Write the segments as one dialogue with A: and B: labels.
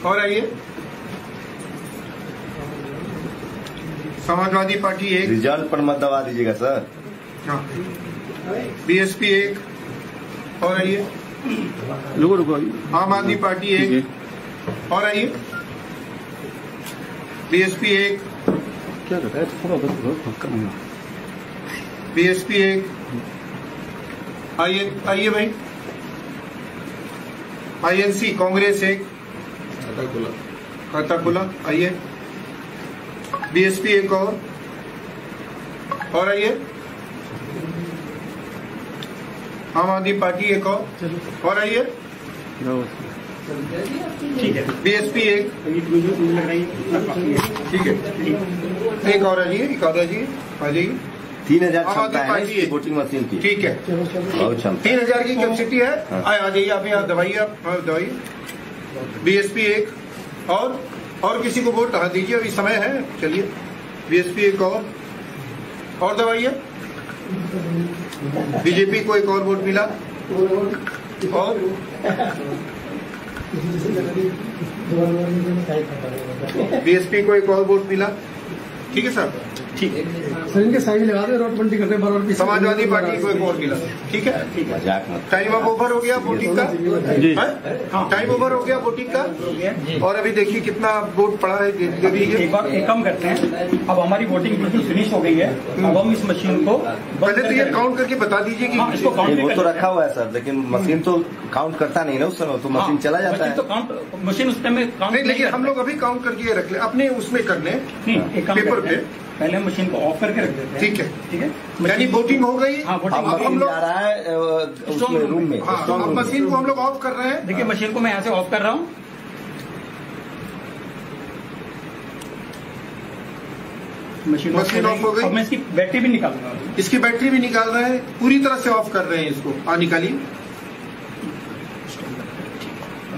A: और आइए, Samajwadi party 1।
B: Result पर मत दबा दीजिएगा सर।
A: हाँ, बीएसपी 1। और आइए,
C: रुको
A: आम आदमी पार्टी 1। और आइए, बीएसपी 1।
C: क्या करता है थोड़ा बस
A: बीएसपी 1। आइए भाई, आईएनसी कांग्रेस 1। खाता खुला। आइए, बीएसपी 1 और आइए, आम आदमी पार्टी 1 और आइए, ठीक है, बीएसपी 1। ठीक है, एक और आइए, एक और आइए, आ जाइए।
B: 3000 क्षमता है इसकी वोटिंग मशीन की।
A: ठीक है,
B: बहुत क्षमता,
A: 3000 की कैपेसिटी है।
B: हाँ।
A: आ जाइए, आप यहाँ दवाइए, आप दवाइए। बीएसपी 1 और किसी को वोट दीजिए, अभी समय है। चलिए, बीएसपी 1 और दवाइए। बीजेपी को 1 और वोट मिला। और बीएसपी को 1 और वोट मिला। ठीक है सर, ठीक है
D: सर, इनके साइड लगा दे, रोडबंदी करते बराबर।
A: समाजवादी पार्टी को 1 और मिला। ठीक है,
B: मजाक मत।
A: टाइम अब ओवर हो गया वोटिंग का। टाइम ओवर हो गया वोटिंग का। और अभी देखिए कितना वोट पड़ा है।
E: एक बार एक काम करते हैं, अब हमारी वोटिंग बिल्कुल फिनिश हो गई है। अब हम इस मशीन को
A: पहले तो ये काउंट करके बता दीजिए कि
E: इसको काउंट
B: वो तो रखा हुआ है सर, लेकिन मशीन तो काउंट करता नहीं ना उस समय, तो मशीन चला जाता है।
E: तो काउंट मशीन उस टाइम में काउंट
A: नहीं, लेकिन हम लोग अभी काउंट करके रख ले अपने उसमें करने
E: एक काम
A: पेपर पे।
E: पहले मशीन को ऑफ करके रख देते हैं।
A: ठीक है,
E: ठीक है,
A: यानी वोटिंग हो गई।
E: हाँ, वोटिंग
B: अब
A: हम लोग
B: जा रहा है उसमें रूम में।
A: हाँ, अब मशीन को हम लोग ऑफ कर रहे हैं।
E: देखिए, मशीन को मैं यहाँ से ऑफ कर रहा हूँ। मशीन ऑफ हो गई। अब मैं इसकी बैटरी भी निकाल रहा हूँ।
A: इसकी बैटरी भी निकाल रहे हैं, पूरी तरह से ऑफ कर रहे हैं इसको। निकालिए,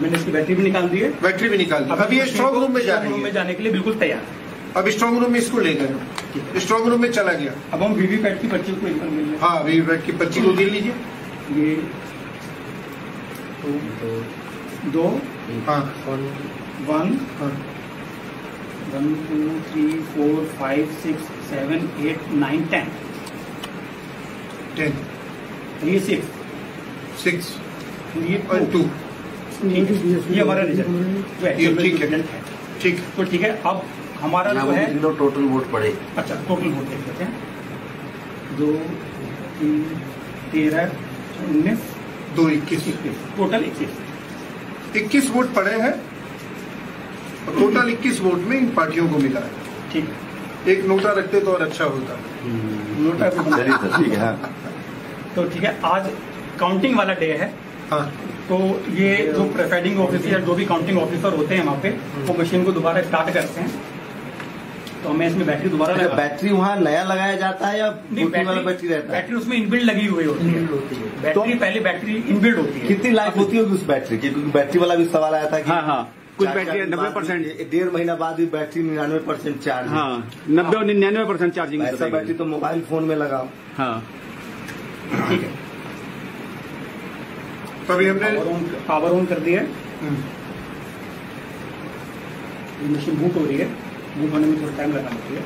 E: मैंने इसकी बैटरी भी निकाल दी है।
A: बैटरी भी निकाल दी। अब ये स्ट्रांग रूम में जा रही है।
E: जाने के लिए बिल्कुल तैयार है।
A: अब स्ट्रांग रूम में इसको ले गए, स्ट्रांग रूम में चला गया।
E: अब हम वीवीपैट की पर्ची को गिन लेंगे।
A: हाँ, वीवीपैट की पर्ची को गिन लीजिए।
E: ये 2
A: हाँ,
E: 1 1 2 3 4 5 6 7 8 9 10 ये 6 ये 2। ये हमारा रिजल्ट।
A: ठीक है, ठीक।
E: तो ठीक है, अब हमारा जो है
B: टोटल वोट पड़े।
E: अच्छा, टोटल वोट देख लेते हैं। 2 3 13 19
A: 2 21
E: टोटल
A: 21 वोट पड़े हैं। टोटल 21 वोट में इन पार्टियों को मिला है।
E: ठीक,
A: एक नोटा रखते तो और अच्छा होता।
E: नोटा
B: ठीक है।
E: तो ठीक है, आज काउंटिंग वाला डे है।
A: हाँ,
E: तो ये जो प्रिसाइडिंग ऑफिसर, जो भी काउंटिंग ऑफिसर होते हैं वहाँ पे, वो मशीन को दोबारा स्टार्ट करते हैं। तो हमें इसमें बैटरी दोबारा लगा।
B: बैटरी वहाँ नया लगाया जाता है या वाला बैटरी रहता है?
E: बैटरी उसमें इनबिल्ड लगी हुई होती है। बैटरी पहले बैटरी इनबिल्ड होती है।
B: कितनी लाइफ होती होगी उस बैटरी की? क्योंकि बैटरी वाला भी सवाल आया था कि
C: हाँ कुछ बैटरी 90%,
B: 1.5 महीना बाद भी बैटरी 99% चार्ज।
C: हाँ, 90 और 99% चार्जिंग।
B: ऐसा बैटरी तो मोबाइल फोन में लगाओ।
C: हाँ,
E: ठीक है,
A: तो अभी हमने
E: पावर ऑन कर दिया है। मशीन बूट हो रही है। बूट होने में थोड़ा टाइम लगा होती है।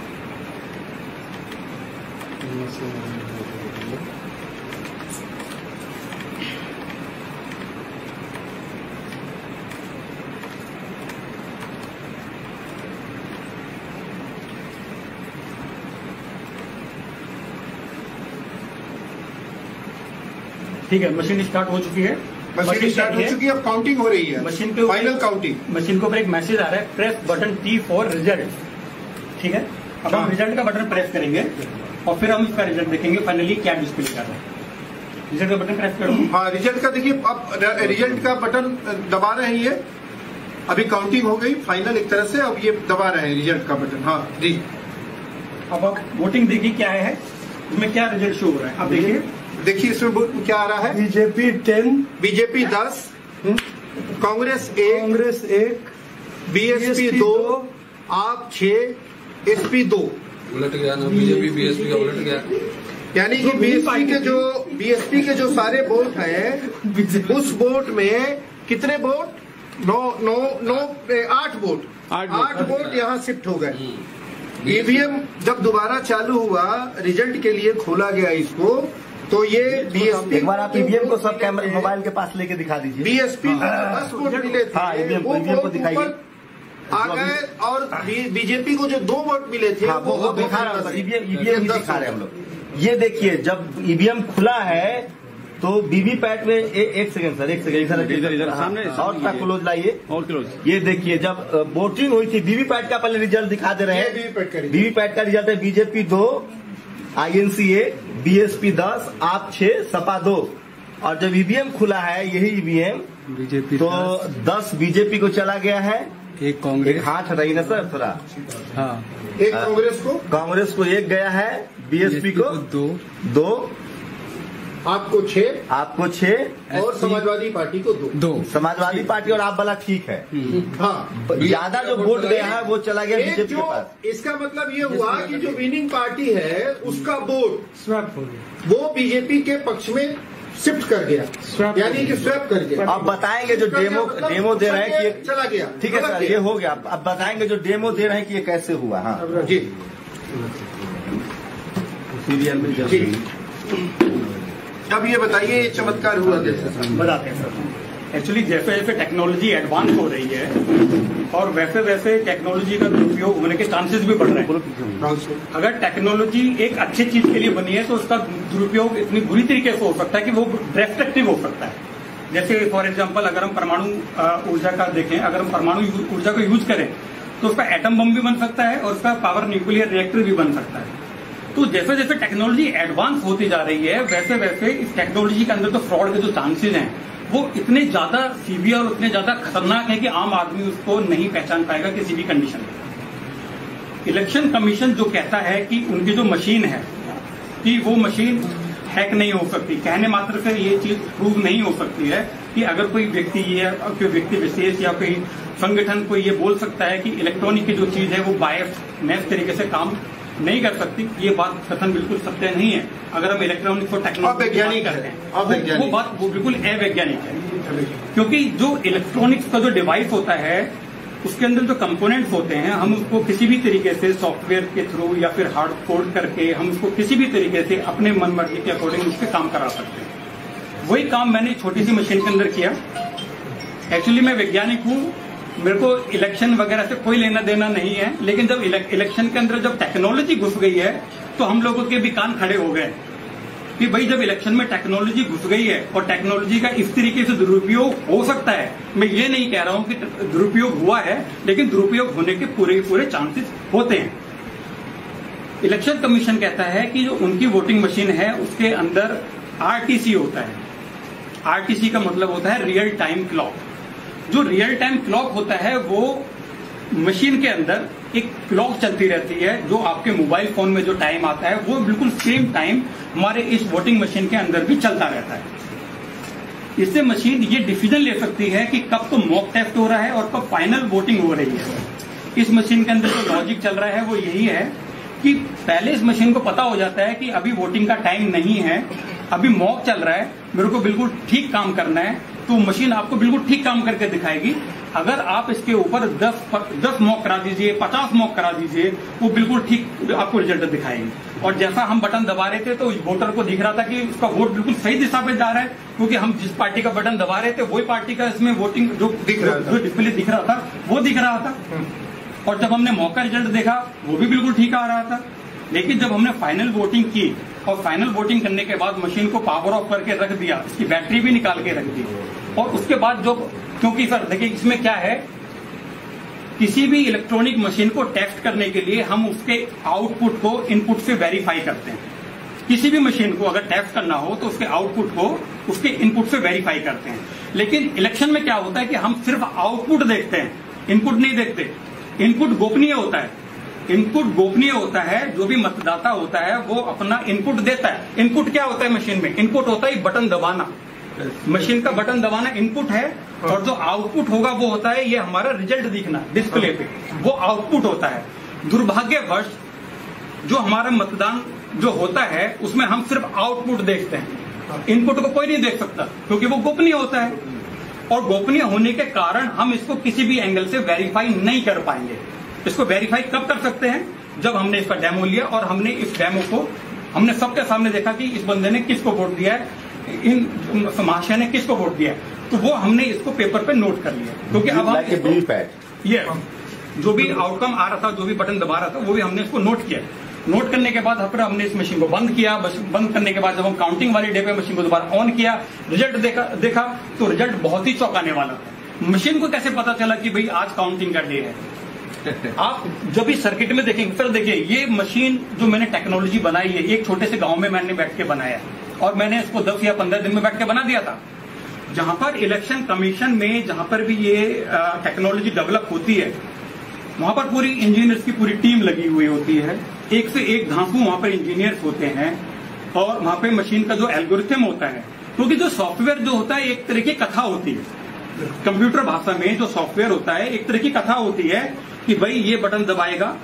E: ठीक है, मशीन स्टार्ट हो चुकी है।
A: मशीन स्टार्ट हो चुकी है। अब काउंटिंग हो रही है।
E: मशीन के
A: फाइनल काउंटिंग।
E: मशीन के ऊपर एक मैसेज आ रहा है, press button T for result. ठीक है, अब हम रिजल्ट का बटन प्रेस करेंगे और फिर हम इसका रिजल्ट देखेंगे फाइनली क्या डिस्प्ले कर रहा है। रिजल्ट का बटन प्रेस करो।
A: हाँ, रिजल्ट का देखिए, अब रिजल्ट का बटन दबा रहे हैं ये। अभी काउंटिंग हो गई फाइनल एक तरह से। अब ये दबा रहे हैं रिजल्ट का बटन। हाँ जी,
E: अब आप वोटिंग देखिए क्या है, इसमें क्या रिजल्ट शो हो रहा है। अब देखिए
A: इसमें क्या आ रहा है।
D: बीजेपी 10,
A: बीजेपी 10, कांग्रेस 1, बीएसपी 2, आप 6, एसपी 2।
F: उलट गया ना, बीजेपी बीएसपी का उलट गया।
A: यानी कि बीएसपी के जो सारे वोट हैं, उस वोट में कितने वोट 8 वोट यहाँ शिफ्ट हो गए। ईवीएम जब दोबारा चालू हुआ, रिजल्ट के लिए खोला गया इसको, तो ये बीएसपी,
B: एक बार आप ईवीएम को सब कैमरे मोबाइल के पास लेके दिखा दीजिए।
A: बीएसपी 10 वोट मिले थे,
B: हाँ, ईवीएम को दिखाइए।
A: आ गए, और बीजेपी को जो 2 वोट मिले थे,
B: हाँ, वो दिखा रहे हैं, ईवीएम दिखा रहे हैं हम लोग। ये देखिए, जब ईवीएम खुला है तो वीवीपैट में एक सेकंड सर,
C: इधर सामने
B: और तक क्लोज लाइए,
C: और क्लोज।
B: ये देखिए, जब वोटिंग हुई थी, वीवीपैट का पहले रिजल्ट दिखा दे रहे हैं। वीवीपैट का रिजल्ट है बीजेपी 2, INC 1, BSP 10, आप 6, सपा 2। और जब ईवीएम खुला है, यही ईवीएम
F: बीजेपी
B: तो 10 बीजेपी को चला गया है,
F: एक कांग्रेस,
B: हाथ रही ना सर थोड़ा,
F: हाँ,
A: एक कांग्रेस को
B: 1 गया है, BSP को 2,
A: आपको 6,
B: और
A: समाजवादी पार्टी को 2।
B: समाजवादी पार्टी और आप वाला ठीक है।
A: हाँ,
B: ज्यादा जो वोट गया है वो चला गया बीजेपी के पास।
A: इसका मतलब ये हुआ कि जो विनिंग पार्टी है उसका वोट
D: स्वैप हो गया,
A: वो बीजेपी के पक्ष में शिफ्ट कर गया, यानी कि स्वैप कर गया।
B: अब बताएंगे जो डेमो दे रहे हैं कि
A: चला गया,
B: ठीक है सर, ये हो गया। अब बताएंगे जो डेमो दे रहे हैं कि ये कैसे हुआ। हाँ
A: जी,
C: सीरियल में
A: जी। अब ये बताइए, ये चमत्कार हुआ कैसे?
E: बताते हैं सर। एक्चुअली जैसे जैसे टेक्नोलॉजी एडवांस हो रही है और वैसे वैसे टेक्नोलॉजी का दुरुपयोग होने के चांसेस भी बढ़ रहे हैं। अगर टेक्नोलॉजी एक अच्छी चीज के लिए बनी है तो उसका दुरुपयोग इतनी बुरी तरीके से हो सकता है कि वो डिस्ट्रक्टिव हो सकता है। जैसे फॉर एग्जाम्पल, अगर हम परमाणु ऊर्जा का देखें, अगर हम परमाणु ऊर्जा को यूज करें तो उसका एटम बम भी बन सकता है और उसका पावर न्यूक्लियर रिएक्टर भी बन सकता है। तो जैसे जैसे टेक्नोलॉजी एडवांस होती जा रही है, वैसे वैसे इस टेक्नोलॉजी के अंदर तो फ्रॉड के जो चांसेस हैं वो इतने ज्यादा सीवियर और इतने ज्यादा खतरनाक है कि आम आदमी उसको नहीं पहचान पाएगा किसी भी कंडीशन में। इलेक्शन कमीशन जो कहता है कि उनकी जो मशीन है कि वो मशीन हैक नहीं हो सकती, कहने मात्र से ये चीज प्रूव नहीं हो सकती है कि अगर कोई व्यक्ति कोई व्यक्ति विशेष या कोई संगठन को ये बोल सकता है कि इलेक्ट्रॉनिक की जो चीज है वो बायस तरीके से काम नहीं कर सकती, ये बात कथन बिल्कुल सत्य नहीं है। अगर हम इलेक्ट्रॉनिक को टेक्नोलॉजी करते हैं वो बात वो बिल्कुल अवैज्ञानिक है, क्योंकि जो इलेक्ट्रॉनिक्स का जो डिवाइस होता है उसके अंदर जो कंपोनेंट्स होते हैं, हम उसको किसी भी तरीके से सॉफ्टवेयर के थ्रू या फिर हार्ड कोड करके हम उसको किसी भी तरीके से अपने मन मर्जी के अकॉर्डिंग उससे काम करा सकते हैं। वही काम मैंने छोटी सी मशीन के अंदर किया। एक्चुअली मैं वैज्ञानिक हूँ, मेरे को इलेक्शन वगैरह से कोई लेना देना नहीं है, लेकिन जब इलेक्शन के अंदर जब टेक्नोलॉजी घुस गई है तो हम लोगों के भी कान खड़े हो गए कि भाई जब इलेक्शन में टेक्नोलॉजी घुस गई है और टेक्नोलॉजी का इस तरीके से दुरुपयोग हो सकता है, मैं ये नहीं कह रहा हूं कि दुरुपयोग हुआ है, लेकिन दुरुपयोग होने के पूरे चांसेस होते हैं। इलेक्शन कमीशन कहता है कि जो उनकी वोटिंग मशीन है उसके अंदर RTC होता है। RTC का मतलब होता है रियल टाइम क्लॉक। जो रियल टाइम क्लॉक होता है वो मशीन के अंदर एक क्लॉक चलती रहती है, जो आपके मोबाइल फोन में जो टाइम आता है वो बिल्कुल सेम टाइम हमारे इस वोटिंग मशीन के अंदर भी चलता रहता है। इससे मशीन ये डिसीजन ले सकती है कि कब तो मॉक टेस्ट हो रहा है और कब फाइनल वोटिंग हो रही है। इस मशीन के अंदर जो लॉजिक चल रहा है वो यही है कि पहले इस मशीन को पता हो जाता है कि अभी वोटिंग का टाइम नहीं है, अभी मॉक चल रहा है, मेरे को बिल्कुल ठीक काम करना है, तो मशीन आपको बिल्कुल ठीक काम करके दिखाएगी। अगर आप इसके ऊपर 10 मॉक करा दीजिए, 50 मॉक करा दीजिए, वो बिल्कुल ठीक आपको रिजल्ट दिखाएगी। और जैसा हम बटन दबा रहे थे तो वोटर को दिख रहा था कि उसका वोट बिल्कुल सही दिशा पे जा रहा है, क्योंकि हम जिस पार्टी का बटन दबा रहे थे वही पार्टी का इसमें वोटिंग जो डिस्प्ले दिख रहा था वो दिख रहा था। और जब हमने मॉक का रिजल्ट देखा वो भी बिल्कुल ठीक आ रहा था। लेकिन जब हमने फाइनल वोटिंग की और फाइनल वोटिंग करने के बाद मशीन को पावर ऑफ करके रख दिया, इसकी बैटरी भी निकाल के रख दी, और उसके बाद जो, क्योंकि सर देखिए इसमें क्या है, किसी भी इलेक्ट्रॉनिक मशीन को टेस्ट करने के लिए हम उसके आउटपुट को इनपुट से वेरीफाई करते हैं। किसी भी मशीन को अगर टेस्ट करना हो तो उसके आउटपुट को उसके इनपुट से वेरीफाई करते हैं। लेकिन इलेक्शन में क्या होता है कि हम सिर्फ आउटपुट देखते हैं, इनपुट नहीं देखते। इनपुट गोपनीय होता है, इनपुट गोपनीय होता है। जो भी मतदाता होता है वो अपना इनपुट देता है। इनपुट क्या होता है मशीन में? इनपुट होता है बटन दबाना, मशीन का बटन दबाना इनपुट है, और जो आउटपुट होगा वो होता है ये हमारा रिजल्ट दिखना डिस्प्ले पे, वो आउटपुट होता है। दुर्भाग्यवश जो हमारा मतदान जो होता है उसमें हम सिर्फ आउटपुट देखते हैं, इनपुट को कोई नहीं देख सकता क्योंकि वो गोपनीय होता है। और गोपनीय होने के कारण हम इसको किसी भी एंगल से वेरीफाई नहीं कर पाएंगे। इसको वेरीफाई कब कर सकते हैं? जब हमने इसका डेमो लिया और हमने इस डेमो को हमने सबके सामने देखा कि इस बंदे ने किसको वोट दिया है, इन महाशय ने किसको वोट दिया है, तो वो हमने इसको पेपर पे नोट कर लिया। क्योंकि अब हम ये जो भी आउटकम आ रहा था, जो भी बटन दबा रहा था, वो भी हमने इसको नोट किया। नोट करने के बाद फिर हमने इस मशीन को बंद किया। बंद करने के बाद जब हम काउंटिंग वाली डे पे मशीन को दोबारा ऑन किया, रिजल्ट देखा तो रिजल्ट बहुत ही चौंकाने वाला था। मशीन को कैसे पता चला कि भाई आज काउंटिंग का डे है? आप जब भी सर्किट में देखेंगे, फिर देखिए ये मशीन जो मैंने टेक्नोलॉजी बनाई है, एक छोटे से गांव में मैंने बैठ के बनाया और मैंने इसको 10 या 15 दिन में बैठ के बना दिया था। जहां पर इलेक्शन कमीशन में जहां पर भी ये टेक्नोलॉजी डेवलप होती है, वहां पर पूरी इंजीनियर्स की पूरी टीम लगी हुई होती है। एक से एक धांसू वहां पर इंजीनियर्स होते हैं और वहां पे मशीन का जो एल्गोरिथम होता है, क्योंकि जो सॉफ्टवेयर जो होता है एक तरह की कथा होती है। कंप्यूटर भाषा में जो सॉफ्टवेयर होता है एक तरह की कथा होती है कि भाई ये बटन दबाएगा,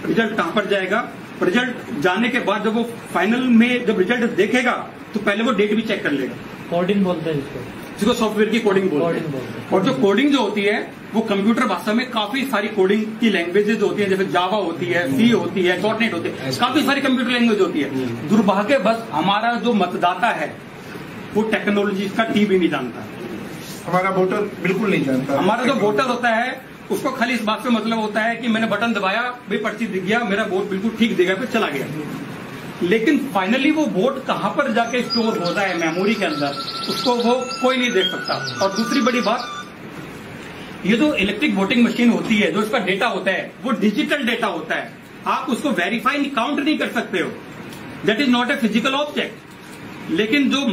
E: रिजल्ट कहां पर जाएगा। रिजल्ट जाने के बाद जब वो फाइनल में जब रिजल्ट देखेगा तो पहले वो डेट भी चेक कर लेगा।
G: कोडिंग बोलते हैं
E: जिसको सॉफ्टवेयर की कोडिंग बोलते हैं। और जो कोडिंग जो होती है वो कंप्यूटर भाषा में काफी सारी कोडिंग की लैंग्वेजेज होती है, जैसे जावा होती है, सी होती है, .NET होती है, काफी सारी कंप्यूटर लैंग्वेज होती है। दुर्भाग्यवश हमारा जो मतदाता है वो टेक्नोलॉजी का टी भी नहीं जानता।
A: हमारा वोटर बिल्कुल नहीं जानता।
E: हमारा जो वोटर होता है उसको खाली इस बात से मतलब होता है कि मैंने बटन दबाया, भाई पर्ची दिख गया, मेरा वोट बिल्कुल ठीक दिख गया, फिर चला गया। लेकिन फाइनली वो वोट कहां पर जाके स्टोर हो रहा है मेमोरी के अंदर, उसको वो कोई नहीं देख सकता। और दूसरी बड़ी बात, ये जो इलेक्ट्रिक वोटिंग मशीन होती है, जो इसका डेटा होता है वो डिजिटल डेटा होता है। आप उसको वेरीफाई काउंट नहीं कर सकते हो, that is not a physical object. लेकिन जो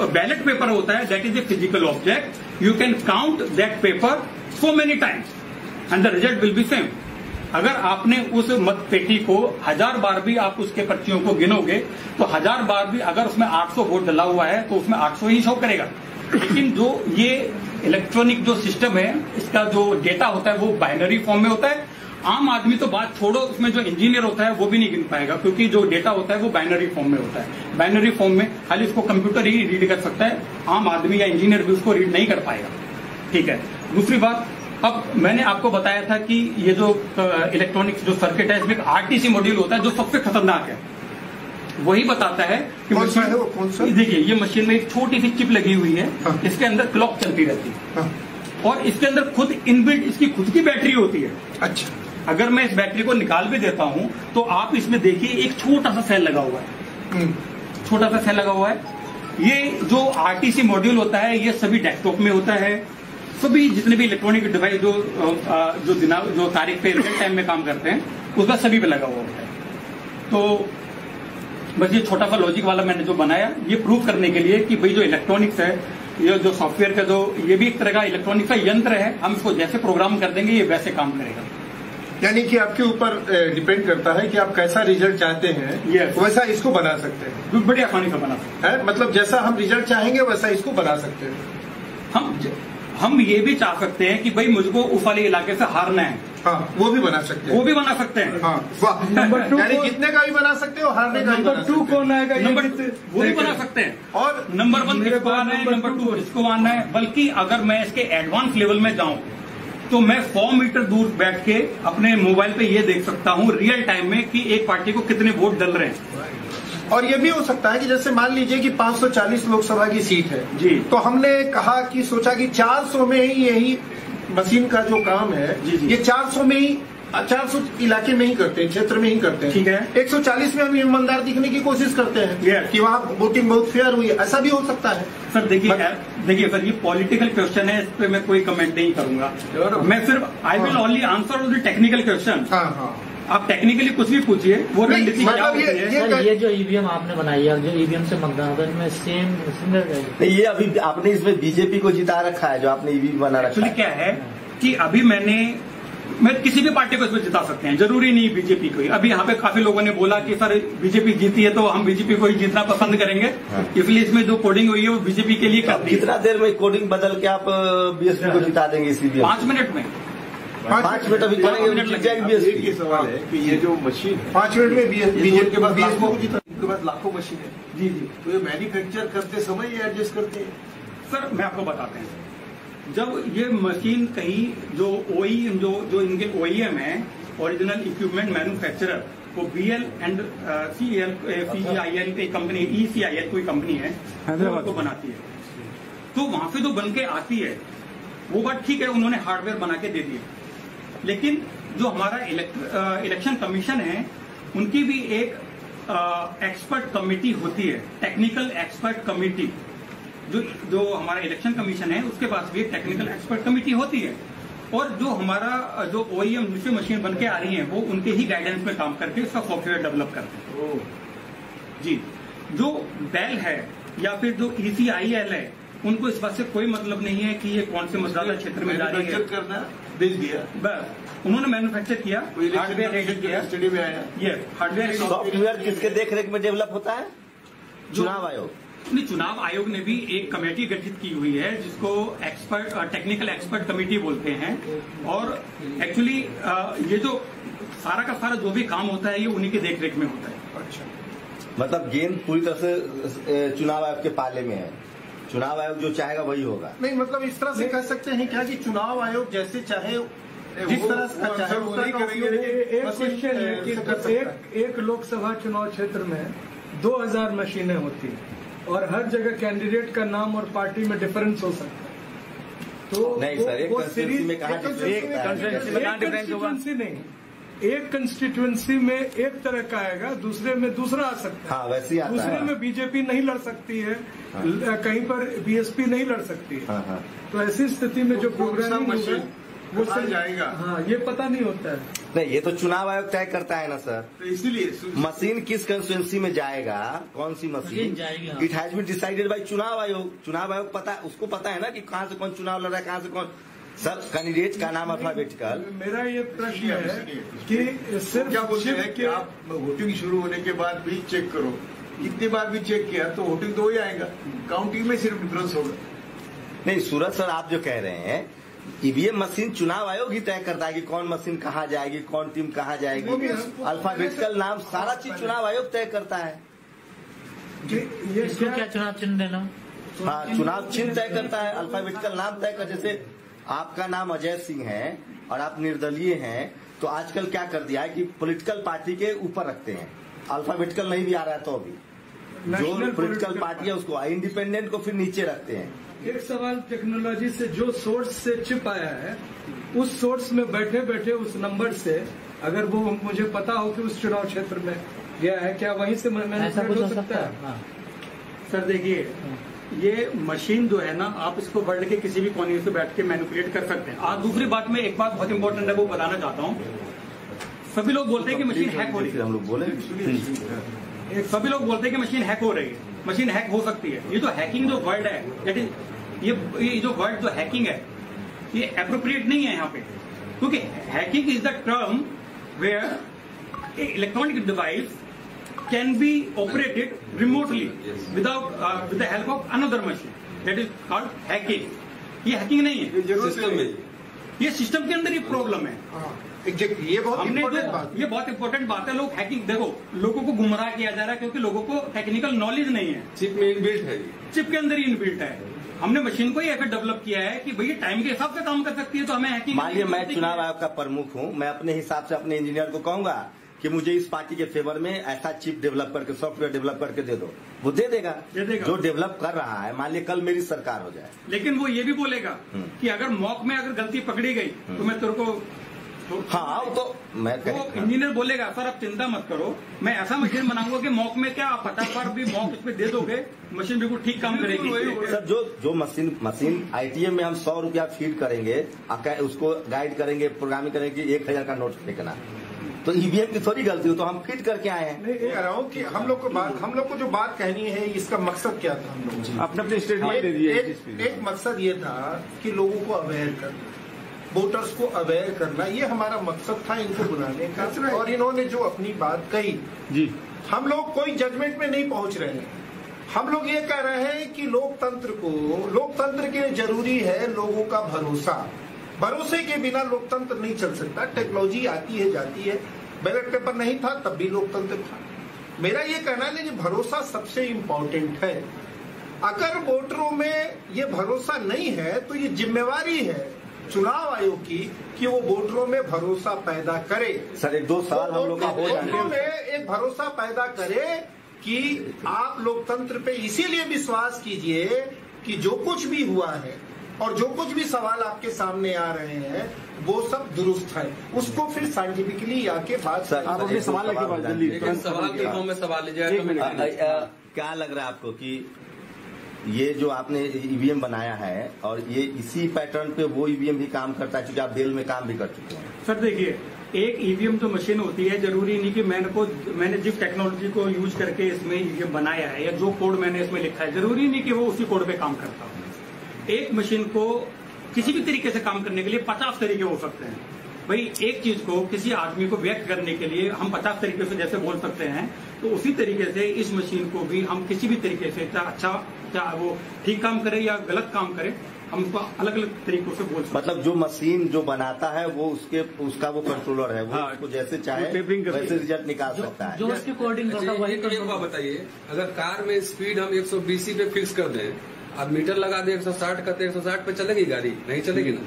E: बैलेट पेपर होता है that is a physical object. You can count that paper so many times and the result will be same. अगर आपने उस मत पेटी को 1000 बार भी आप उसके पर्चियों को गिनोगे तो 1000 बार भी अगर उसमें 800 वोट डला हुआ है तो उसमें 800 ही शो करेगा। लेकिन जो ये इलेक्ट्रॉनिक जो सिस्टम है, इसका जो डेटा होता है वो बाइनरी फॉर्म में होता है। आम आदमी तो बात छोड़ो, उसमें जो इंजीनियर होता है वो भी नहीं गिन पाएगा, क्योंकि जो डेटा होता है वो बाइनरी फॉर्म में होता है। बाइनरी फॉर्म में खाली उसको कंप्यूटर ही रीड कर सकता है, आम आदमी या इंजीनियर भी उसको रीड नहीं कर पाएगा। ठीक है। दूसरी बात, अब मैंने आपको बताया था कि ये जो इलेक्ट्रॉनिक्स जो सर्किट है इसमें एक आरटीसी मॉड्यूल होता है जो सबसे खतरनाक है। वही बताता है कि
A: कौन सा है वो, कौन सा?
E: देखिए ये मशीन में एक छोटी सी चिप लगी हुई है।
A: हाँ।
E: इसके अंदर क्लॉक चलती रहती है।
A: हाँ।
E: और इसके अंदर खुद इनबिल्ट इसकी खुद की बैटरी होती है।
A: अच्छा।
E: अगर मैं इस बैटरी को निकाल भी देता हूं तो आप इसमें देखिए एक छोटा सा सेल लगा हुआ है, छोटा सा सेल लगा हुआ है। ये जो आरटीसी मॉड्यूल होता है ये सभी डेस्कटॉप में होता है। सभी जितने भी इलेक्ट्रॉनिक डिवाइस जो तारीख पे रियल टाइम में काम करते हैं उसका सभी पे लगा हुआ होता है। तो बस ये छोटा सा लॉजिक वाला मैंने जो बनाया ये प्रूव करने के लिए कि भाई जो इलेक्ट्रॉनिक्स है, ये जो सॉफ्टवेयर का जो ये भी एक तरह का इलेक्ट्रॉनिक्स का यंत्र है, हम इसको जैसे प्रोग्राम कर देंगे ये वैसे काम करेगा।
A: यानी कि आपके ऊपर डिपेंड करता है कि आप कैसा रिजल्ट चाहते हैं।
E: Yes.
A: वैसा इसको बना सकते हैं।
E: बड़ी आसानी से बना सकते
A: है, मतलब जैसा हम रिजल्ट चाहेंगे वैसा इसको बना सकते हैं।
E: हम ये भी चाह सकते हैं कि भाई मुझको उस वाले इलाके से हारना है,
A: हाँ, वो भी बना सकते हैं।
E: वो भी बना सकते हैं।
A: हाँ, वाह।
D: नंबर 2
A: यानी जीतने का भी बना सकते हो, हारने का भी बना
D: नंबर
A: सकते
D: 2
A: हो।
D: कौन आएगा?
E: नंबर वो भी बना सकते हैं।
A: और
E: नंबर 1
D: मेरे
E: किसको
D: पास
E: आना है,
D: नंबर
E: नंबर
D: 2
E: 2 किसको आना है। बल्कि अगर मैं इसके एडवांस लेवल में जाऊं तो मैं 100 मीटर दूर बैठ के अपने मोबाइल पे ये देख सकता हूं रियल टाइम में कि एक पार्टी को कितने वोट डल रहे हैं।
A: और ये भी हो सकता है कि जैसे मान लीजिए कि 540 लोकसभा की सीट है
E: जी,
A: तो हमने कहा कि सोचा कि 400 में ही यही मशीन का जो काम है
E: जी, जी।
A: ये 400 में ही 400 इलाके में ही करते हैं, क्षेत्र में ही करते हैं।
E: ठीक है।
A: 140 में हम ईमानदार दिखने की कोशिश करते हैं
E: Yes.
A: कि वहाँ वोटिंग बहुत फेयर हुई है, ऐसा भी हो सकता है।
E: सर देखिए सर ये पॉलिटिकल क्वेश्चन है, इस पे मैं कोई कमेंट नहीं करूंगा। मैं सिर्फ I will only answer on the technical question.
A: हाँ हाँ,
E: आप टेक्निकली कुछ भी पूछिए, वो
A: नहीं,
E: रणनीति क्या
A: मतलब
E: होती है।
G: सर ये जो ईवीएम आपने बनाई है, जो ईवीएम से मतदान होता है, इसमें सेम सिमिलर रहेगी?
B: ये अभी आपने इसमें बीजेपी को जिता रखा है, जो आपने ईवीएम बना रखा
E: एक्चुअली
B: है।
E: क्या है कि अभी मैं किसी भी पार्टी को इसमें जिता सकते हैं, जरूरी नहीं बीजेपी को ही। अभी यहाँ पे काफी लोगों ने बोला कि सर बीजेपी जीती है तो हम बीजेपी को ही जीतना पसंद करेंगे, इसलिए इसमें जो कोडिंग हुई है वो बीजेपी के लिए कर दी।
B: कितना देर में कोडिंग बदल के आप बीएसपी को जिता देंगे इस ईवीएम?
E: 5 मिनट में।
B: 5 मिनट अभी करेंगे, जीत जाएगी बीएसपी।
C: एक ही सवाल है कि ये जो मशीन है
A: 5 मिनट में बीजेपी
C: के बाद
A: बीएसपी को जीता।
C: इनके पास लाखों मशीन है,
E: जी जी
C: तो ये मैन्युफैक्चर करते समय ये एडजस्ट करते हैं।
E: सर मैं आपको बताते हैं, जब ये मशीन कहीं जो OEM जो इनके OEM है, ओरिजिनल इक्विपमेंट मैन्युफैक्चरर, वो BL एंड CIL की कंपनी, ECIL कोई कंपनी है, वो बनाती है। तो वहां पे जो बन के आती है वो बात ठीक है, उन्होंने हार्डवेयर बना के दे दिया, लेकिन जो हमारा इलेक्शन कमीशन है उनकी भी एक एक्सपर्ट कमेटी होती है, टेक्निकल एक्सपर्ट कमेटी। जो हमारा इलेक्शन कमीशन है उसके पास भी एक टेक्निकल एक्सपर्ट कमेटी होती है, और जो हमारा जो OEM जिससे मशीन बन के आ रही है वो उनके ही गाइडेंस में काम करके उसका सॉफ्टवेयर डेवलप करते हैं। जी, जो बेल है या फिर जो ECIL है, उनको इस बात से कोई मतलब नहीं है कि ये कौन से मतदाता क्षेत्र में जा रही है।
C: करना भेज दिया,
E: बस उन्होंने मैन्युफैक्चर किया, हार्डवेयर रेडी किया,
C: स्टडी में आया।
E: ये हार्डवेयर
B: सॉफ्टवेयर किसके देखरेख में डेवलप होता है? चुनाव आयोग।
E: नहीं, चुनाव आयोग ने भी एक कमेटी गठित की हुई है जिसको एक्सपर्ट टेक्निकल एक्सपर्ट कमेटी बोलते हैं, और एक्चुअली ये जो सारा का सारा जो भी काम होता है ये उन्हीं के देखरेख में होता है।
A: अच्छा,
B: मतलब गेंद पूरी तरह से चुनाव आयोग के पाले में है, चुनाव आयोग जो चाहेगा वही होगा।
A: नहीं मतलब इस तरह से कह सकते हैं क्या कि चुनाव आयोग जैसे चाहे, जिस तरह से चाहे उस तरह का उपयोग
D: एक क्वेश्चन है कि एक लोकसभा चुनाव क्षेत्र में 2000 मशीनें होती हैं और हर जगह कैंडिडेट का नाम और पार्टी में डिफरेंस हो सकता है। तो
B: नहीं सर, एक कंस्टिट्यूंसी में कहा
D: कंस्टिट्यूंसी नहीं, एक कंस्टिट्यूंसी में एक तरह का आएगा, दूसरे में दूसरा आ सकता है।
B: हाँ, वैसे ही आता
D: दूसरे
B: है।
D: में बीजेपी नहीं लड़ सकती है,
B: हाँ।
D: कहीं पर BSP नहीं लड़ सकती है।
B: हाँ, हाँ।
D: तो ऐसी स्थिति में जो प्रोग्रामिंग
C: मशीन
D: वो
C: कहाँ जाएगा?
D: हाँ, ये पता नहीं होता है।
B: नहीं, ये तो चुनाव आयोग तय करता है ना सर।
C: तो इसीलिए
B: मशीन किस कंस्टिट्यूंसी में जाएगा, कौन सी मशीन
G: जाएगी,
B: it has been decided by चुनाव आयोग। चुनाव आयोग पता, उसको पता है ना कि कहाँ से कौन चुनाव लड़ रहा है, कहाँ से कौन। सर, कैंडिडेट का नाम अल्फाबेटिकल।
D: मेरा ये प्रश्न है कि सिर्फ
C: क्या बोलते हैं कि आप वोटिंग शुरू होने के बाद भी चेक करो, कितनी बार भी चेक किया तो वोटिंग तो ही आएगा, काउंटिंग में सिर्फ डिफरेंस होगा।
B: नहीं सूरज सर, आप जो कह रहे हैं ईवीएम मशीन चुनाव आयोग ही तय करता है कि कौन मशीन कहाँ जाएगी, कौन टीम कहाँ जाएगी, अल्फाबेटिकल नाम सारा चीज चुनाव आयोग तय करता है।
D: ये
G: इसको क्या चुनाव चिन्ह देना?
B: हाँ, चुनाव चिन्ह तय करता है, अल्फाबेटिकल नाम तय कर। जैसे आपका नाम अजय सिंह है और आप निर्दलीय हैं, तो आजकल क्या कर दिया है कि पॉलिटिकल पार्टी के ऊपर रखते हैं, अल्फाबेटिकल नहीं भी आ रहा है तो भी जो पॉलिटिकल पार्टी है उसको, इंडिपेंडेंट को फिर नीचे रखते हैं।
D: एक सवाल टेक्नोलॉजी से, जो सोर्स से चिप आया है उस सोर्स में बैठे बैठे उस नंबर से अगर वो मुझे पता हो कि उस चुनाव क्षेत्र में गया है, क्या वहीं से
G: ऐसा कुछ
D: हो
G: हो
D: सकता है?
G: हाँ।
E: सर देखिए, ये मशीन जो है ना, आप इसको वर्ल्ड के किसी भी कोने से बैठ के मैनिपुलेट कर सकते हैं। आज दूसरी बात में एक बात बहुत इंपॉर्टेंट है वो बताना चाहता हूँ। सभी लोग बोलते हैं कि मशीन हैक हो रही है,
B: हम लोग बोले
E: सभी लोग बोलते हैं कि मशीन हैक हो रही है, मशीन हैक हो सकती है। ये जो हैकिंग जो वर्ड है, दैट इज ये जो वर्ड जो हैकिंग है ये एप्रोप्रिएट नहीं है यहाँ पे, क्योंकि hacking is the term where electronic device can be operated remotely without with the help of another machine, that is called hacking. ये हैकिंग नहीं है,
C: सिस्टम में,
E: ये सिस्टम के अंदर ये प्रॉब्लम है।
A: एग्जैक्टली, ये बहुत इंपॉर्टेंट बात,
E: ये बहुत इंपॉर्टेंट बात है। लोग हैकिंग, देखो लोगों को गुमराह किया जा रहा है क्योंकि लोगों को टेक्निकल नॉलेज नहीं है।
C: चिप में इनबिल्ट है,
E: चिप के अंदर ही इनबिल्ट है। हमने मशीन को ही ऐसा डेवलप किया है कि भैया टाइम के हिसाब से काम कर सकती है, तो हमें हैकिंग।
B: मान लिया मैं चुनाव आयोग का प्रमुख हूँ, मैं अपने हिसाब से अपने इंजीनियर को कहूंगा कि मुझे इस पार्टी के फेवर में ऐसा चिप डेवलप करके, सॉफ्टवेयर डेवलप करके दे दो, वो दे देगा। जो डेवलप कर रहा है, मान लिया कल मेरी सरकार हो जाए,
E: लेकिन वो ये भी बोलेगा कि अगर मॉक में अगर गलती पकड़ी गई तो मैं तेरे को
B: हाँ, वो तो मैं
E: इंजीनियर बोलेगा सर आप चिंता मत करो, मैं ऐसा मशीन बनाऊंगा कि मॉक में क्या आप फटाफट भी मॉक इसमें दे दोगे, मशीन बिल्कुल ठीक काम करेगी।
B: सर जो मशीन ITM में हम 100 रुपया फीड करेंगे, उसको गाइड करेंगे, प्रोग्रामिंग करेंगे कि 1000 का नोट फेंकना, तो EVM की थोड़ी गलती हो, तो हम फिट करके आए हैं।
A: नहीं कह रहा हूँ कि हम लोग को जो बात कहनी है, इसका मकसद क्या था हम लोग
C: अपने अपने स्टेटमेंट दे दिए।
A: एक मकसद ये था कि लोगों को अवेयर करना, वोटर्स को अवेयर करना, ये हमारा मकसद था इनको बुलाने का। और इन्होंने जो अपनी बात कही
C: जी,
A: हम लोग कोई जजमेंट में नहीं पहुंच रहे हैं। हम लोग ये कह रहे हैं कि लोकतंत्र के जरूरी है लोगों का भरोसा। भरोसे के बिना लोकतंत्र नहीं चल सकता। टेक्नोलॉजी आती है जाती है, बैलेट पेपर नहीं था तब भी लोकतंत्र था। मेरा ये कहना है कि भरोसा सबसे इम्पोर्टेंट है। अगर वोटरों में ये भरोसा नहीं है तो ये जिम्मेवारी है चुनाव आयोग की कि वो वोटरों में भरोसा पैदा करे।
B: सर 1-2 साल हम लोग का हो जाने
A: वोटरों में एक भरोसा पैदा करे कि आप लोकतंत्र पे इसीलिए विश्वास कीजिए कि जो कुछ भी हुआ है और जो कुछ भी सवाल आपके सामने आ रहे हैं वो सब दुरुस्त है, उसको फिर साइंटिफिकली आके बात।
B: आप अपने सवाल लेके बात जल्दी
H: सवाल के फॉर्म में सवाल ले जाए तो
B: क्या लग रहा है आपको कि ये जो आपने ईवीएम बनाया है और ये इसी पैटर्न पे वो ईवीएम भी काम करता है, क्योंकि आप बेल में काम भी कर चुके हैं?
E: सर देखिए, एक ईवीएम तो मशीन होती है, जरूरी नहीं कि मैंने जिस टेक्नोलॉजी को यूज करके इसमें ईवीएम बनाया है या जो कोड मैंने इसमें लिखा है, जरूरी नहीं कि वो उसी कोड पे काम करता हो। एक मशीन को किसी भी तरीके से काम करने के लिए 50 तरीके हो सकते हैं। भाई एक चीज को किसी आदमी को व्यक्त करने के लिए हम 50 तरीके से जैसे बोल सकते हैं, तो उसी तरीके से इस मशीन को भी हम किसी भी तरीके से चाहे वो ठीक काम करे या गलत काम करे, हम उसको अलग अलग तरीकों से बोल सकते हैं।
B: मतलब जो मशीन जो बनाता है वो उसका वो कंट्रोलर है, वो उसको जैसे चाहे वैसे रिजल्ट निकाल सकता है,
G: जो उसके कोडिंग करता है वही कंट्रोल।
H: बताइए, अगर कार में स्पीड हम 120 पे फिक्स कर दें, अब मीटर लगा दे 160 का, तो 160 पे चलेगी गाड़ी? नहीं चलेगी ना।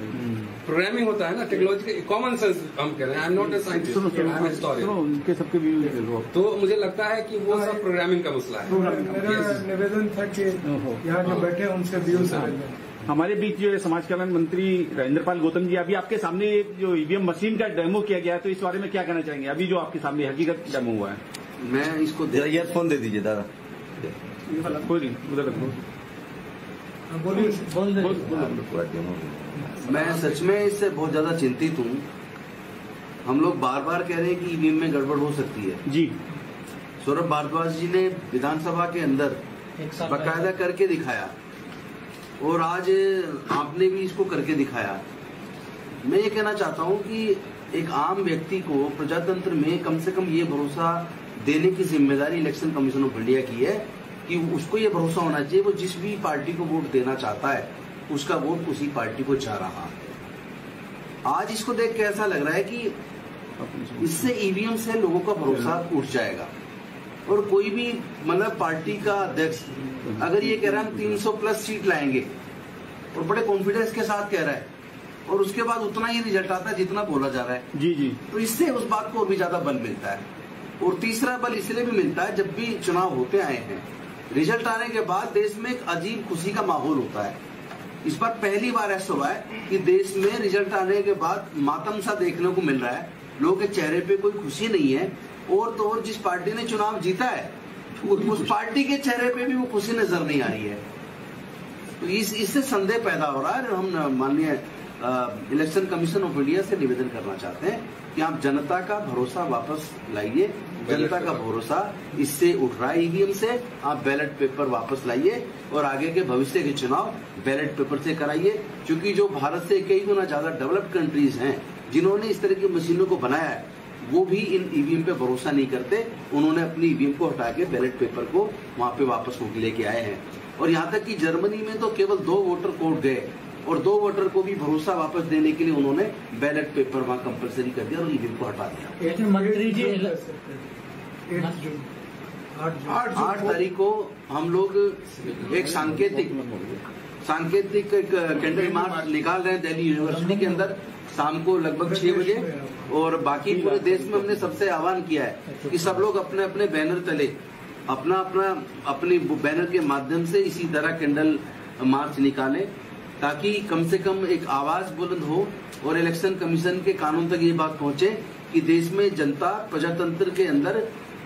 H: प्रोग्रामिंग होता है ना, टेक्नोलॉजी कॉमन सेंस हम कह रहे हैं। I am not a scientist, I am historian. तो मुझे लगता है कि वो सब प्रोग्रामिंग का मसला है।
D: मेरा निवेदन था कि यहाँ जो बैठे हैं उनसे व्यूज
I: हमारे बीच जो समाज कल्याण मंत्री राजेंद्रपाल गौतम जी, अभी आपके सामने जो ईवीएम मशीन का डेमो किया गया है, तो इस बारे में क्या कहना चाहेंगे? अभी जो आपके सामने हकीकत डेमो हुआ है,
H: मैं इसको
B: ईयरफोन दे दीजिए दादा।
I: कोई नहीं, उधर रखो।
H: मैं सच में इससे बहुत ज्यादा चिंतित हूँ। हम लोग बार बार कह रहे हैं कि ईवीएम में गड़बड़ हो सकती है
I: जी।
H: सौरभ भारद्वाज जी ने विधानसभा के अंदर बाकायदा करके दिखाया और आज आपने भी इसको करके दिखाया। मैं ये कहना चाहता हूँ कि एक आम व्यक्ति को प्रजातंत्र में कम से कम ये भरोसा देने की जिम्मेदारी इलेक्शन कमीशन ऑफ इंडिया की है कि उसको ये भरोसा होना चाहिए वो जिस भी पार्टी को वोट देना चाहता है उसका वोट उसी पार्टी को जा रहा है। आज इसको देख के ऐसा लग रहा है कि इससे ईवीएम से लोगों का भरोसा उठ जाएगा और कोई भी मतलब पार्टी का अध्यक्ष अगर ये कह रहा है हम 300 प्लस सीट लाएंगे और बड़े कॉन्फिडेंस के साथ कह रहा है और उसके बाद उतना ही रिजल्ट आता है जितना बोला जा रहा है
I: जी जी,
H: तो इससे उस बात को और भी ज्यादा बल मिलता है। और तीसरा बल इसलिए भी मिलता है, जब भी चुनाव होते आए हैं, रिजल्ट आने के बाद देश में एक अजीब खुशी का माहौल होता है। इस बार पहली बार ऐसा हुआ है कि देश में रिजल्ट आने के बाद मातम सा देखने को मिल रहा है, लोगों के चेहरे पे कोई खुशी नहीं है। और तो और जिस पार्टी ने चुनाव जीता है उस पार्टी के चेहरे पे भी वो खुशी नजर नहीं आ रही है। तो इससे संदेह पैदा हो रहा है। हम माननीय इलेक्शन कमीशन ऑफ इंडिया से निवेदन करना चाहते हैं कि आप जनता का भरोसा वापस लाइए। जनता का भरोसा इससे उठ रहा है ईवीएम से, आप बैलेट पेपर वापस लाइए और आगे के भविष्य के चुनाव बैलेट पेपर से कराइए। क्योंकि जो भारत से कई गुना ज्यादा डेवलप्ड कंट्रीज हैं जिन्होंने इस तरह की मशीनों को बनाया है, वो भी इन ईवीएम पे भरोसा नहीं करते। उन्होंने अपनी ईवीएम को हटा के बैलेट पेपर को वहां पे वापस लेके आए हैं। और यहाँ तक कि जर्मनी में तो केवल 2 वोटर कोड गए और 2 वोटर को भी भरोसा वापस देने के लिए उन्होंने बैलेट पेपर वहां कंपलसरी कर दिया और ईवीएम को हटा दिया।
G: लेकिन मंत्री जी
H: 8 तारीख को हम लोग एक सांकेतिक कैंडल मार्च निकाल रहे हैं दिल्ली यूनिवर्सिटी के अंदर शाम को लगभग 6 बजे। और बाकी पूरे देश में हमने सबसे आह्वान किया है कि सब लोग अपने अपने बैनर तले अपनी बैनर के माध्यम से इसी तरह कैंडल मार्च निकालें, ताकि कम से कम एक आवाज बुलंद हो और इलेक्शन कमीशन के कानून तक ये बात पहुंचे कि देश में जनता प्रजातंत्र के अंदर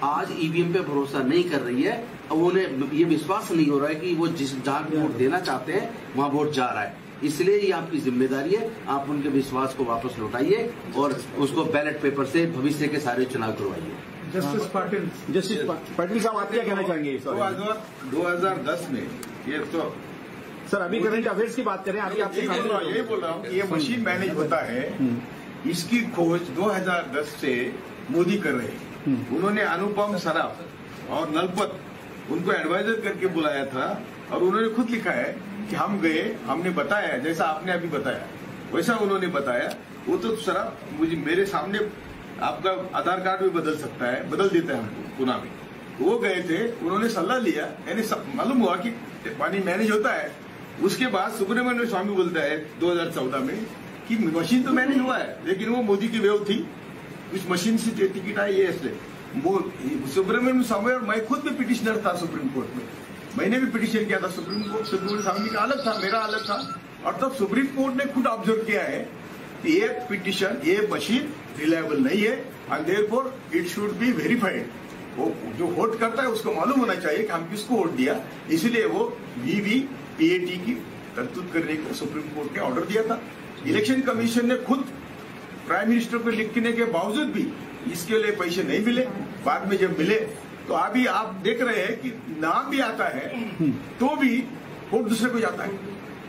H: आज ईवीएम पे भरोसा नहीं कर रही है और उन्हें ये विश्वास नहीं हो रहा है कि वो जहां वोट देना चाहते हैं वहां वोट जा रहा है। इसलिए ये आपकी जिम्मेदारी है, आप उनके विश्वास को वापस लौटाइए और उसको बैलेट पेपर से भविष्य के सारे चुनाव करवाइए।
I: जस्टिस पाटिल साहब, आप क्या कहना चाहेंगे?
C: 2010 में ये तो
I: सर अभी करंट अफेयर्स की बात करें, अभी आपसे
C: यही बोल रहा हूँ कि ये मशीन मैनेज होता है, इसकी खोज 2010 से मोदी कर रहे हैं। उन्होंने अनुपम सराफ और नलपत उनको एडवाइजर करके बुलाया था और उन्होंने खुद लिखा है कि हम गए, हमने बताया जैसा आपने अभी बताया वैसा उन्होंने बताया। वो तो सराफ मुझे मेरे सामने आपका आधार कार्ड भी बदल सकता है, बदल देता है हमको पुणे में। वो गए थे, उन्होंने सलाह लिया, यानी मालूम हुआ कि पानी मैनेज होता है, उसके बाद सुब्रमण्यम स्वामी बोलता है 2014 में कि मशीन तो मैनेज हुआ है, लेकिन वो मोदी की वेव थी, उस मशीन से टिकट आई है। इसलिए वो सुब्रमण्यम स्वामी और मैं खुद भी पिटिशनर था सुप्रीम कोर्ट में, मैंने भी पिटिशन किया था सुप्रीम कोर्ट। सुब्रमण्यम स्वामी का अलग था, मेरा अलग था, और तब सुप्रीम कोर्ट ने खुद ऑब्जर्व किया है कि ये पिटिशन, ये मशीन रिलायबल नहीं है, and therefore it should be verified. वो जो वोट करता है उसको मालूम होना चाहिए कि हम किसको वोट दिया, इसलिए वो वीवीपीएटी की तरतूद करने को सुप्रीम कोर्ट ने ऑर्डर दिया था। इलेक्शन कमीशन ने खुद प्राइम मिनिस्टर को लिखने के बावजूद भी इसके लिए पैसे नहीं मिले, बाद में जब मिले तो अभी आप देख रहे हैं कि नाम भी आता है तो भी वोट दूसरे को जाता है।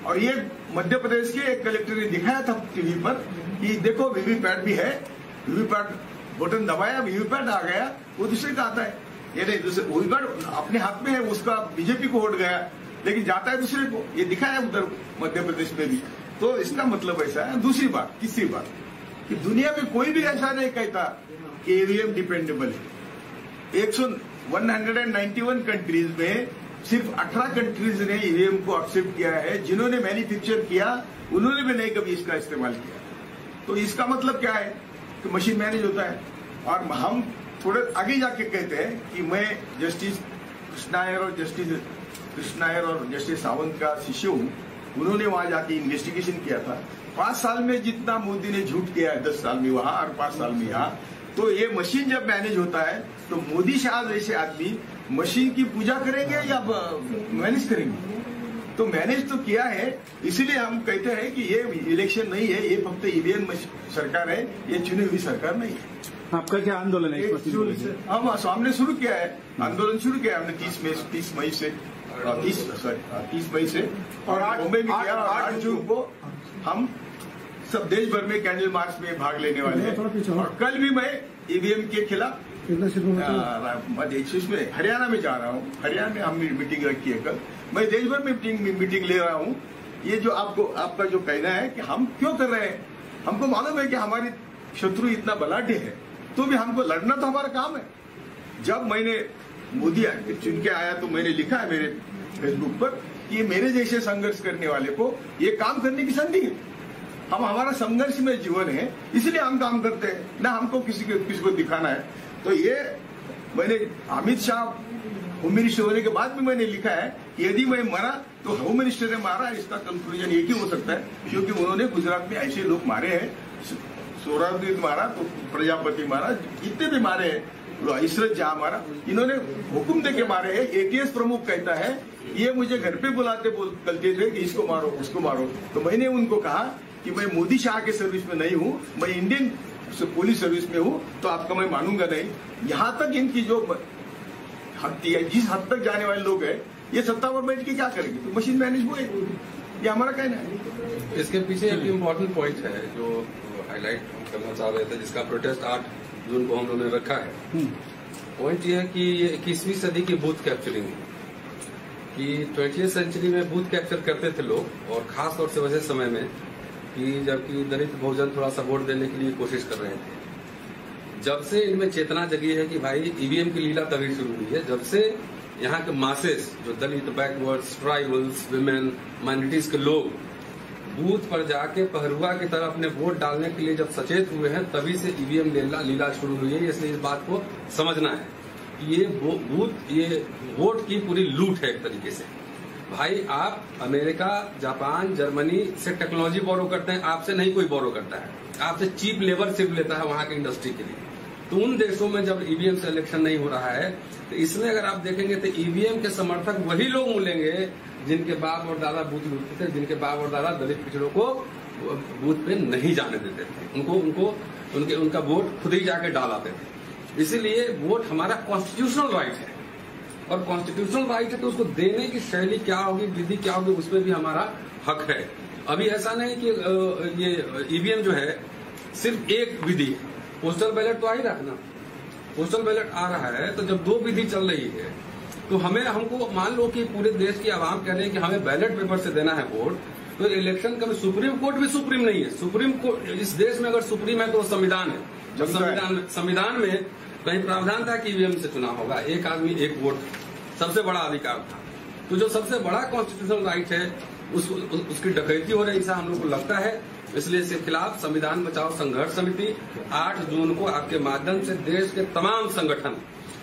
C: और ये मध्य प्रदेश के एक कलेक्टर ने दिखाया था टीवी पर कि देखो वीवीपैट भी है, वीवीपैट बटन दबाया, वीवीपैट आ गया, वो दूसरे का आता है। ये नहीं, दूसरे वीवीपैट अपने हाथ में है, उसका बीजेपी को वोट गया, लेकिन जाता है दूसरे को, ये दिखाया उधर मध्य प्रदेश में भी। तो इसका मतलब ऐसा है। दूसरी बात, तीसरी बात, कि दुनिया में कोई भी ऐसा नहीं कहता कि ईवीएम डिपेंडेबल है। 191 कंट्रीज में सिर्फ 18 कंट्रीज ने ईवीएम को एक्सेप्ट किया है, जिन्होंने मैन्युफैक्चर किया उन्होंने भी नहीं कभी इसका इस्तेमाल किया। तो इसका मतलब क्या है कि मशीन मैनेज होता है। और हम थोड़े आगे जाके कहते हैं कि मैं जस्टिस कृष्णायर और जस्टिस सावंत का शिष्य हूँ। उन्होंने वहां जाके इन्वेस्टिगेशन किया था। 5 साल में जितना मोदी ने झूठ किया है, 10 साल में वहां और 5 साल में यहाँ, तो ये मशीन जब मैनेज होता है तो मोदी शाह जैसे आदमी मशीन की पूजा करेंगे या मैनेज करेंगे? तो मैनेज तो किया है। इसलिए हम कहते हैं कि ये इलेक्शन नहीं है, ये फक्त ईवीएम सरकार है, ये चुनी हुई सरकार नहीं है।
I: आपका क्या आंदोलन है?
C: हम सामने शुरू किया है, आंदोलन शुरू किया हमने 30 मई से 30 मई से, और मुंबई में किया। 8 जून को हम सब देश भर में कैंडल मार्च में भाग लेने वाले हैं। और कल भी मैं ईवीएम के खिलाफ में हरियाणा में जा रहा हूँ। हरियाणा में हम मीटिंग रखी है कल। मैं देश भर में मीटिंग ले रहा हूँ। ये जो आपका जो कहना है कि हम क्यों कर रहे हैं, हमको मालूम है कि हमारी शत्रु इतना बलाढ्य है, तो भी हमको लड़ना तो हमारा काम है। जब मैंने मोदी चुन के आया तो मैंने लिखा है मेरे फेसबुक पर कि मेरे जैसे संघर्ष करने वाले को ये काम करने की संधि है। हमारा संघर्ष में जीवन है, इसलिए हम काम करते हैं, ना हमको किसी को दिखाना है। तो ये मैंने अमित शाह होम मिनिस्टर होने के बाद भी मैंने लिखा है कि यदि मैं मरा तो होम मिनिस्टर ने मारा, इसका कंक्लूजन एक ही हो सकता है, क्योंकि उन्होंने गुजरात में ऐसे लोग मारे हैं, सोहरावर्दी मारा तो प्रजापति मारा, जितने भी मारे हैं, इशरत जहां मारा, इन्होंने हुक्म दे के मारे हैं। एटीएस प्रमुख कहता है ये मुझे घर पे बुलाते थे कि इसको मारो उसको मारो। तो मैंने उनको कहा कि मैं मोदी शाह के सर्विस में नहीं हूं, मैं इंडियन पुलिस सर्विस में हूं, तो आपका मैं मानूंगा नहीं। यहां तक इनकी जो जिस हद तक जाने वाले लोग हैं, ये सत्ता पर बैठ के क्या करेंगे? तो मशीन मैनेज हुए, ये हमारा कहना है।
J: इसके पीछे एक इम्पोर्टेंट पॉइंट है जो हाईलाइट करना चाह रहे थे, जिसका प्रोटेस्ट 8 जून को हम लोगों ने रखा है। पॉइंट ये है कि ये 21वीं सदी की बूथ कैप्चरिंग है, कि 20th सेंचुरी में बूथ कैप्चर करते थे लोग, और खास तौर से वैसे समय में कि जबकि दलित बहुजन थोड़ा सा वोट देने के लिए कोशिश कर रहे थे। जब से इनमें चेतना जगी है कि भाई ईवीएम की लीला तभी शुरू हुई है जब से यहाँ के मासेस, जो दलित, बैकवर्ड्स, ट्राइबल्स, विमेन, माइनॉरिटीज के लोग बूथ पर जाके पहरुआ की तरह अपने वोट डालने के लिए जब सचेत हुए हैं, तभी से ईवीएम लीला शुरू हुई है। इसलिए इस बात को समझना है कि ये वोट की पूरी लूट है एक तरीके से। भाई आप अमेरिका, जापान, जर्मनी से टेक्नोलॉजी बोरो करते हैं, आपसे नहीं कोई बोरो करता है, आपसे चीप लेबर सिर्फ लेता है वहां की इंडस्ट्री के लिए। तो उन देशों में जब ईवीएम से इलेक्शन नहीं हो रहा है, तो इसमें अगर आप देखेंगे तो ईवीएम के समर्थक वही लोग मिलेंगे जिनके बाप और दादा बूथ लूटते थे, जिनके बाप और दादा दलित पिछड़ों को बूथ पे नहीं जाने देते थे, उनका वोट खुद ही जाके डाल आते थे। इसीलिए वोट हमारा कॉन्स्टिट्यूशनल राइट है, और कॉन्स्टिट्यूशनल राइट है तो उसको देने की शैली क्या होगी, विधि क्या होगी, उसमें भी हमारा हक है। अभी ऐसा नहीं कि ये ईवीएम जो है सिर्फ एक विधि, पोस्टल बैलेट तो आ ही रहा है ना, पोस्टल बैलेट आ रहा है, तो जब 2 विधि चल रही है तो हमको मान लो कि पूरे देश की आवाम कह रहे हैं कि हमें बैलेट पेपर से देना है वोट, तो इलेक्शन का सुप्रीम कोर्ट भी सुप्रीम नहीं है। सुप्रीम कोर्ट इस देश में अगर सुप्रीम है तो संविधान है। जब संविधान में कहीं प्रावधान था कि ईवीएम से चुनाव होगा, एक आदमी एक वोट सबसे बड़ा अधिकार था, तो जो सबसे बड़ा कॉन्स्टिट्यूशनल राइट है उसकी डकैती हो रही है, ऐसा हम लोग को लगता है। इसलिए इसके खिलाफ संविधान बचाओ संघर्ष समिति 8 जून को आपके माध्यम से देश के तमाम संगठन,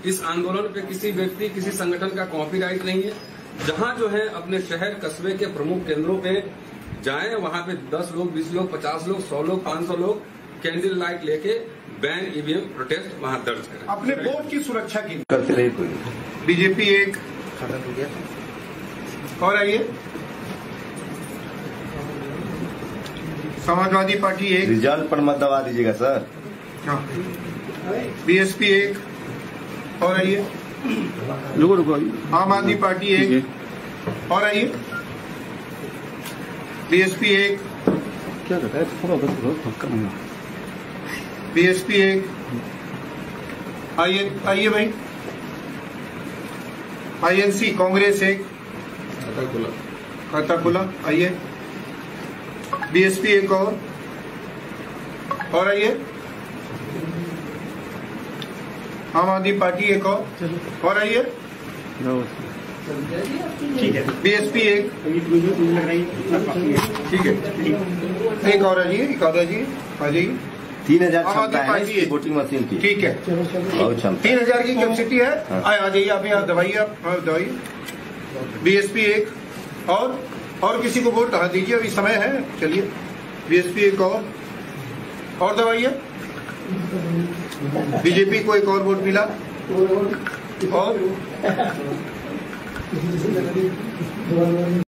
J: इस आंदोलन पे किसी व्यक्ति किसी संगठन का कॉपीराइट नहीं है। जहां जो है अपने शहर कस्बे के प्रमुख केंद्रों पे जाएं, वहां पे 10 लोग 20 लोग 50 लोग 100 लोग 500 लोग कैंडल लाइट लेके बैन ईवीएम प्रोटेस्ट वहां दर्ज करें।
A: अपने वोट की सुरक्षा की
B: करते रहे कोई।
A: बीजेपी एक और आइए, समाजवादी पार्टी एक,
B: रिजल्ट पर मत दबा दीजिएगा सर।
A: हाँ, बीएसपी एक और आइए,
I: रुको
A: आम आदमी पार्टी एक और आइए, बीएसपी एक,
I: क्या कहता है थोड़ा
A: बीएसपी एक, आइए भाई, आईएनसी कांग्रेस एक, खाता खुला, आइए, बीएसपी एक और आइए, आम आदमी पार्टी एक और आइए,
E: ठीक है,
A: बीएसपी एक, ठीक है, एक और आइए, एक और आइए, आ जाइए।
B: 3000 क्षमता है इसकी वोटिंग मशीन की।
A: ठीक है,
B: बहुत क्षमता।
A: 3000 की कैपेसिटी है।
B: हाँ।
A: आ जाइए, आप यहाँ दवाइए, आप दवाइए। बीएसपी एक और किसी को वोट कहा दीजिए, अभी समय है, चलिए। बीएसपी एक और दवाइए। बीजेपी को एक और वोट मिला और